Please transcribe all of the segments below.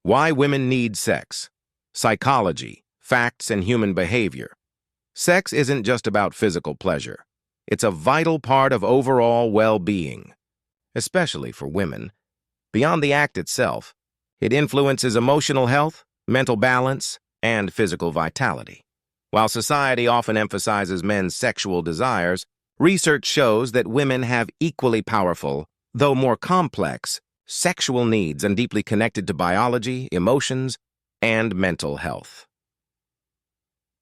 Why women need sex. Psychology, facts, and human behavior. Sex isn't just about physical pleasure. It's a vital part of overall well-being, especially for women. Beyond the act itself, it influences emotional health, mental balance, and physical vitality. While society often emphasizes men's sexual desires, research shows that women have equally powerful, though more complex, sexual needs and deeply connected to biology, emotions, and mental health.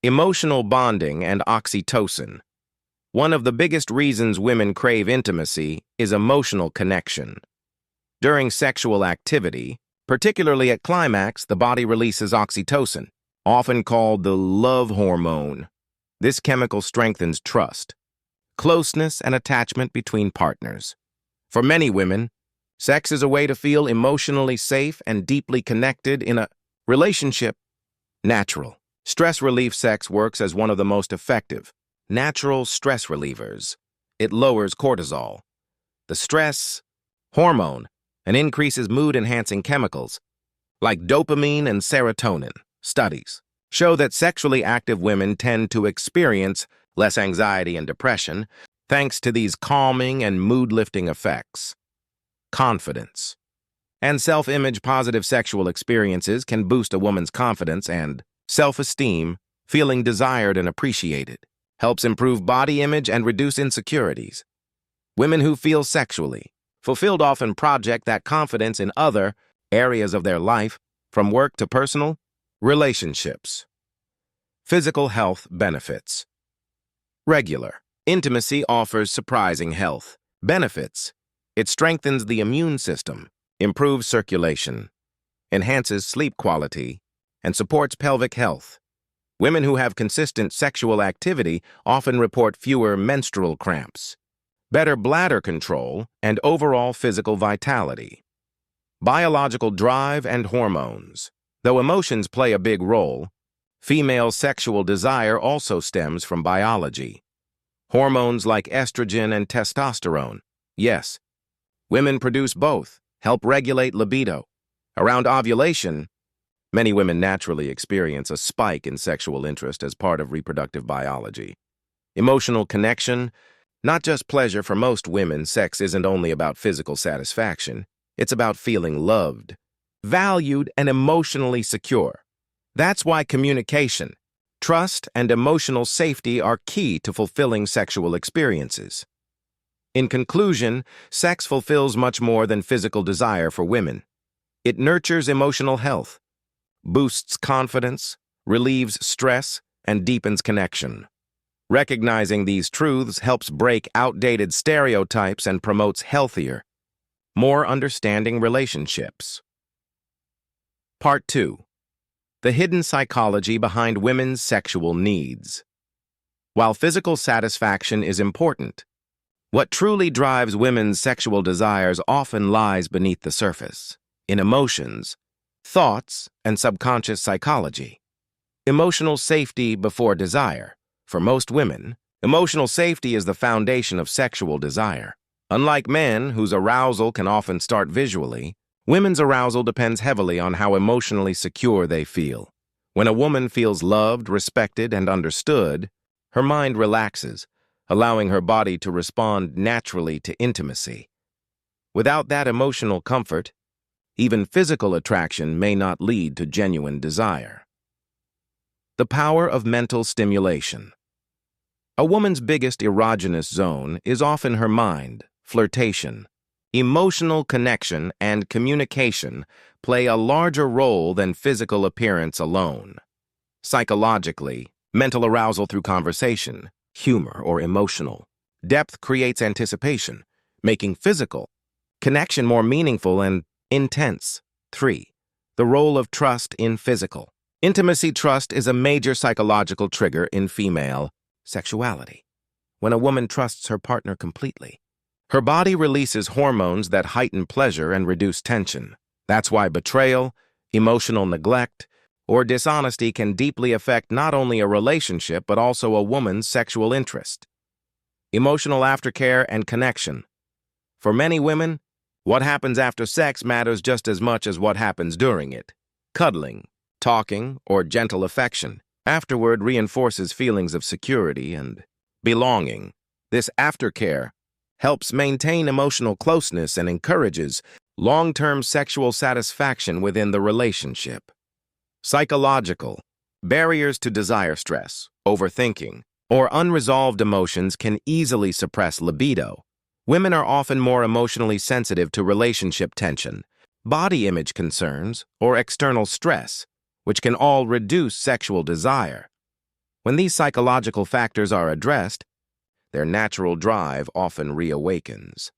Emotional bonding and oxytocin. One of the biggest reasons women crave intimacy is emotional connection. During sexual activity, particularly at climax, the body releases oxytocin, often called the love hormone. This chemical strengthens trust, closeness, and attachment between partners. For many women, sex is a way to feel emotionally safe and deeply connected in a relationship. Natural. Stress relief sex works as one of the most effective, natural stress relievers. It lowers cortisol, the stress hormone, and increases mood-enhancing chemicals like dopamine and serotonin. Studies show that sexually active women tend to experience less anxiety and depression thanks to these calming and mood-lifting effects. Confidence and self-image. Positive sexual experiences can boost a woman's confidence and self-esteem. Feeling desired and appreciated helps improve body image and reduce insecurities. Women who feel sexually fulfilled often project that confidence in other areas of their life, from work to personal relationships. Physical health benefits. Regular intimacy offers surprising health benefits. It strengthens the immune system, improves circulation, enhances sleep quality, and supports pelvic health. Women who have consistent sexual activity often report fewer menstrual cramps, better bladder control, and overall physical vitality. Biological drive and hormones. Though emotions play a big role, female sexual desire also stems from biology. Hormones like estrogen and testosterone. Yes, women produce both, help regulate libido. Around ovulation, many women naturally experience a spike in sexual interest as part of reproductive biology. Emotional connection. Not just pleasure. For most women, sex isn't only about physical satisfaction. It's about feeling loved, valued, and emotionally secure. That's why communication, trust, and emotional safety are key to fulfilling sexual experiences. In conclusion, sex fulfills much more than physical desire for women. It nurtures emotional health, boosts confidence, relieves stress, and deepens connection. Recognizing these truths helps break outdated stereotypes and promotes healthier, more understanding relationships. Part 2. The hidden psychology behind women's sexual needs. While physical satisfaction is important, what truly drives women's sexual desires often lies beneath the surface, in emotions, thoughts, and subconscious psychology. Emotional safety before desire. For most women, emotional safety is the foundation of sexual desire. Unlike men, whose arousal can often start visually, women's arousal depends heavily on how emotionally secure they feel. When a woman feels loved, respected, and understood, her mind relaxes, allowing her body to respond naturally to intimacy. Without that emotional comfort, even physical attraction may not lead to genuine desire. The power of mental stimulation. A woman's biggest erogenous zone is often her mind. Flirtation, emotional connection, and communication play a larger role than physical appearance alone. Psychologically, mental arousal through conversation, humor, or emotional depth creates anticipation, making physical connection more meaningful and intense. 3. The role of trust in physical intimacy. Trust is a major psychological trigger in female sexuality. When a woman trusts her partner completely, her body releases hormones that heighten pleasure and reduce tension. That's why betrayal, emotional neglect, or dishonesty can deeply affect not only a relationship but also a woman's sexual interest. Emotional aftercare and connection. For many women, what happens after sex matters just as much as what happens during it. Cuddling, talking, or gentle affection afterward reinforces feelings of security and belonging. This aftercare helps maintain emotional closeness and encourages long-term sexual satisfaction within the relationship. Psychological barriers to desire, stress, overthinking, or unresolved emotions can easily suppress libido. Women are often more emotionally sensitive to relationship tension, body image concerns, or external stress, which can all reduce sexual desire. When these psychological factors are addressed, their natural drive often reawakens.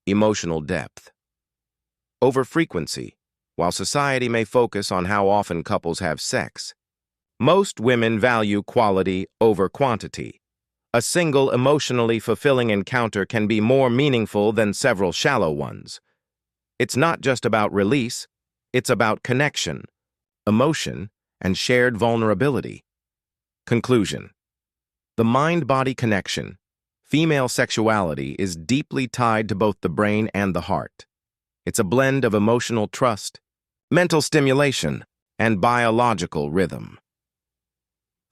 Emotional depth. Over frequency. While society may focus on how often couples have sex, most women value quality over quantity. A single emotionally fulfilling encounter can be more meaningful than several shallow ones. It's not just about release, it's about connection, emotion, and shared vulnerability. Conclusion. The mind-body connection, female sexuality, is deeply tied to both the brain and the heart. It's a blend of emotional trust, mental stimulation, and biological rhythm.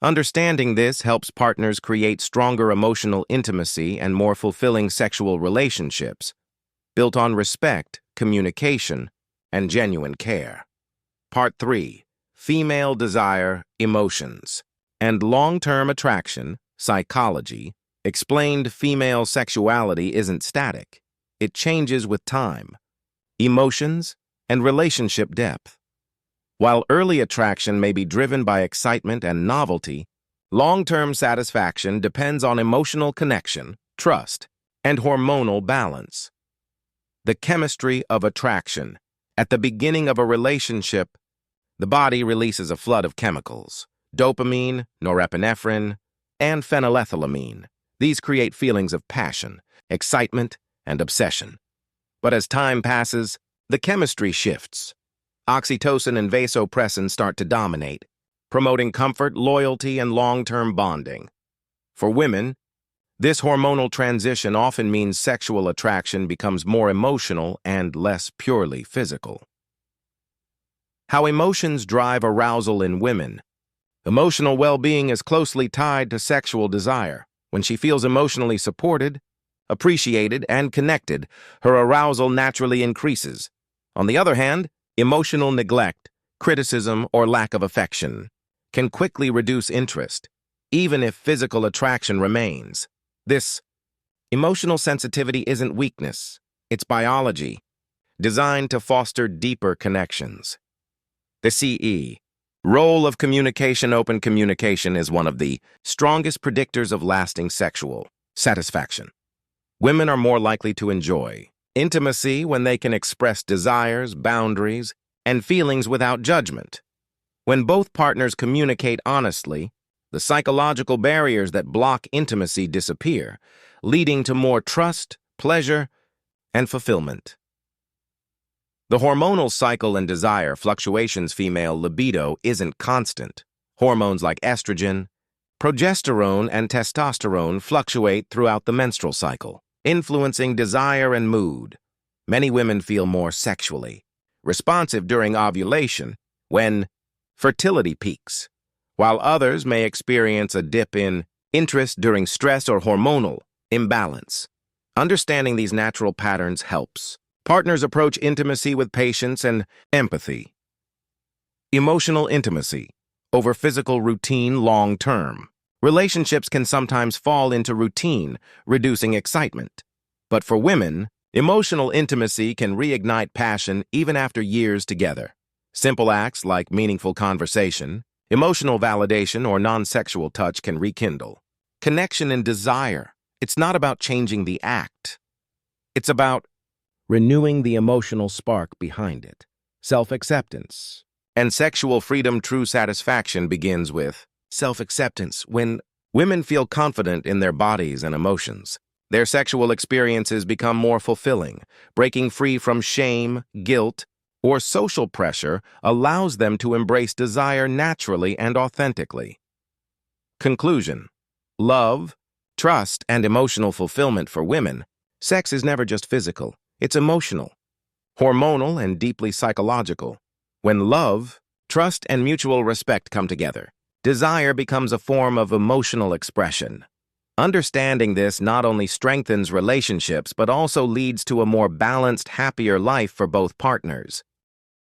Understanding this helps partners create stronger emotional intimacy and more fulfilling sexual relationships, built on respect, communication, and genuine care. Part 3. Female desire, emotions, and long-term attraction, psychology, explained female sexuality isn't static. It changes with time, emotions, and relationship depth. While early attraction may be driven by excitement and novelty, long-term satisfaction depends on emotional connection, trust, and hormonal balance. The chemistry of attraction. At the beginning of a relationship, the body releases a flood of chemicals: dopamine, norepinephrine, and phenylethylamine. These create feelings of passion, excitement, and obsession. But as time passes, the chemistry shifts. Oxytocin and vasopressin start to dominate, promoting comfort, loyalty, and long-term bonding. For women, this hormonal transition often means sexual attraction becomes more emotional and less purely physical. How emotions drive arousal in women. Emotional well-being is closely tied to sexual desire. When she feels emotionally supported, appreciated, and connected, her arousal naturally increases. On the other hand, emotional neglect, criticism, or lack of affection can quickly reduce interest, even if physical attraction remains. This emotional sensitivity isn't weakness, it's biology, designed to foster deeper connections. The CE. Role of communication. Open communication is one of the strongest predictors of lasting sexual satisfaction. Women are more likely to enjoy intimacy when they can express desires, boundaries, and feelings without judgment. When both partners communicate honestly, the psychological barriers that block intimacy disappear, leading to more trust, pleasure, and fulfillment. The hormonal cycle and desire fluctuations. Female libido isn't constant. Hormones like estrogen, progesterone, and testosterone fluctuate throughout the menstrual cycle, influencing desire and mood. Many women feel more sexually responsive during ovulation, when fertility peaks, while others may experience a dip in interest during stress or hormonal imbalance. Understanding these natural patterns helps partners approach intimacy with patience and empathy. Emotional intimacy over physical routine. Long-term relationships can sometimes fall into routine, reducing excitement. But for women, emotional intimacy can reignite passion even after years together. Simple acts like meaningful conversation, emotional validation, or non-sexual touch can rekindle connection and desire. It's not about changing the act. It's about renewing the emotional spark behind it. Self-acceptance and sexual freedom. True satisfaction begins with self-acceptance. When women feel confident in their bodies and emotions, their sexual experiences become more fulfilling. Breaking free from shame, guilt, or social pressure allows them to embrace desire naturally and authentically. Conclusion. Love, trust, and emotional fulfillment. For women, sex is never just physical. It's emotional, hormonal, and deeply psychological. When love, trust, and mutual respect come together, desire becomes a form of emotional expression. Understanding this not only strengthens relationships but also leads to a more balanced, happier life for both partners.